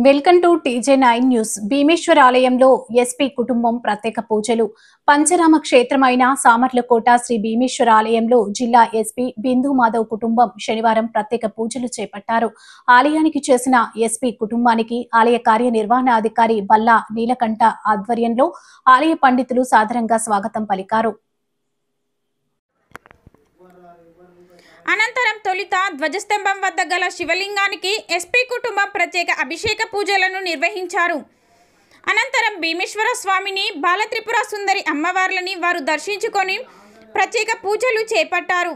Welcome to TJ9 news. Bhimeswara ఆలయంలో SP కుటుంబం ప్రత్యేక పూజలు. పంచరామ క్షేత్రమైన సామర్లకోట శ్రీ భీమేశ్వర ఆలయంలో జిల్లా ఎస్పీ బిందు మాధవ్ కుటుంబం శనివారం ప్రత్యేక పూజలు చేపట్టారు. ఆలయానికి చేసిన ఎస్పీ కుటుంబానికి ఆలయ కార్యనిర్వహణాధికారి బల్లా నీలకంఠ ఆధ్వర్యంలో ఆలయ పండితులు సాదరంగా స్వాగతం పలికారు. అనంతరం తొలుత ధ్వజస్తంభం వద్ద గల శివలింగానికి ఎస్పీ కుటుంబం ప్రత్యేక అభిషేక పూజలను నిర్వహించారు. అనంతరం భీమేశ్వర స్వామిని, బాలత్రిపుర సుందరి అమ్మవార్లని వారు దర్శించుకొని ప్రత్యేక పూజలు చేపట్టారు.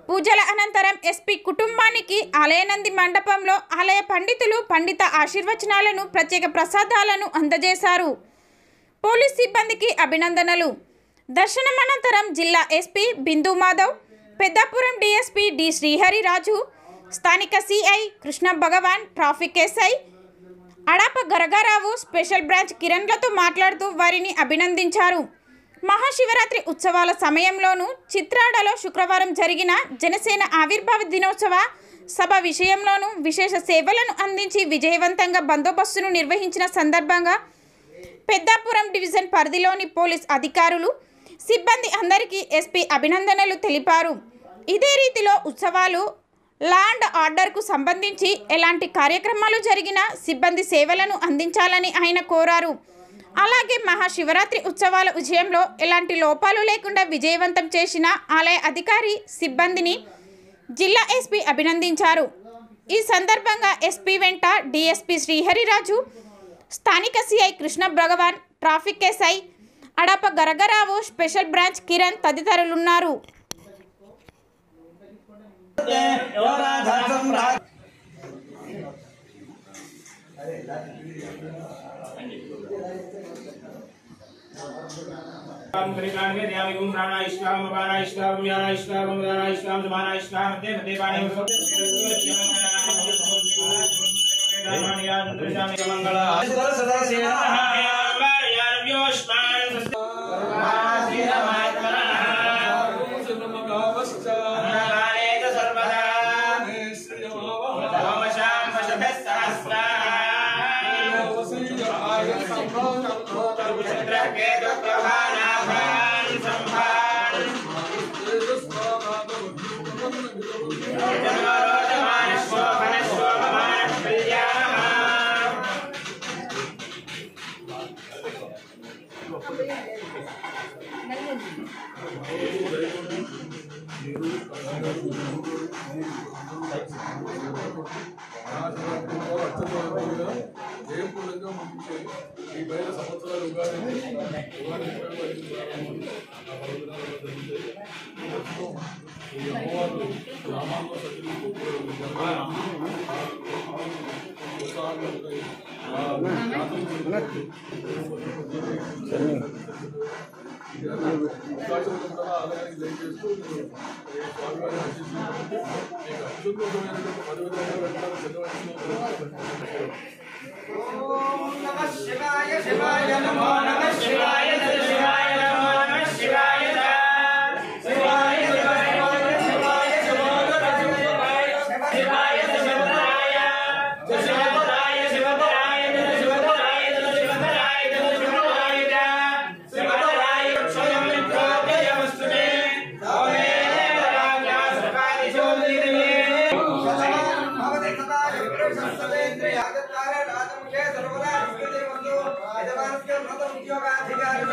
పూజల అనంతరం ఎస్పీ కుటుంబానికి ఆలయనంది మండపంలో ఆలయ పండితులు పండిత ఆశీర్వచనాలను, ప్రత్యేక ప్రసాదాలను అందజేశారు. పోలీస్ సిబ్బందికి అభినందనలు. దర్శనం అనంతరం జిల్లా SP Bindu Madhav, Peddapuram DSP D Srihariraju, స్థానిక CI Krishna Bhagavan, traffic SI Adapa Garagarao, special branch కిరణ్లతో మాట్లాడుతూ వారిని అభినందించారు. మహాశివరాత్రి ఉత్సవాల సమయంలోనూ చిత్రాడలో శుక్రవారం జరిగిన జనసేన ఆవిర్భావ దినోత్సవ సభ విషయంలోనూ విశేష సేవలను అందించి విజయవంతంగా బందోబస్తును నిర్వహించిన సందర్భంగా పెద్దాపురం డివిజన్ పరిధిలోని పోలీస్ అధికారులు, సిబ్బంది అందరికీ ఎస్పీ అభినందనలు తెలిపారు. ఇదే రీతిలో ఉత్సవాలు, లా అండ్ ఆర్డర్కు సంబంధించి ఎలాంటి కార్యక్రమాలు జరిగినా సిబ్బంది సేవలను అందించాలని ఆయన కోరారు. అలాగే మహాశివరాత్రి ఉత్సవాల విషయంలో ఎలాంటి లోపాలు లేకుండా విజయవంతం చేసిన ఆలయ అధికారి సిబ్బందిని జిల్లా ఎస్పీ అభినందించారు. ఈ సందర్భంగా ఎస్పీ వెంట డిఎస్పీ శ్రీహరిరాజు, స్థానిక CI Krishna Bhagavan, traffic SI Adapa Garagarao, special branch Kiran తదితరులున్నారు. ఉద్యోగాధికారి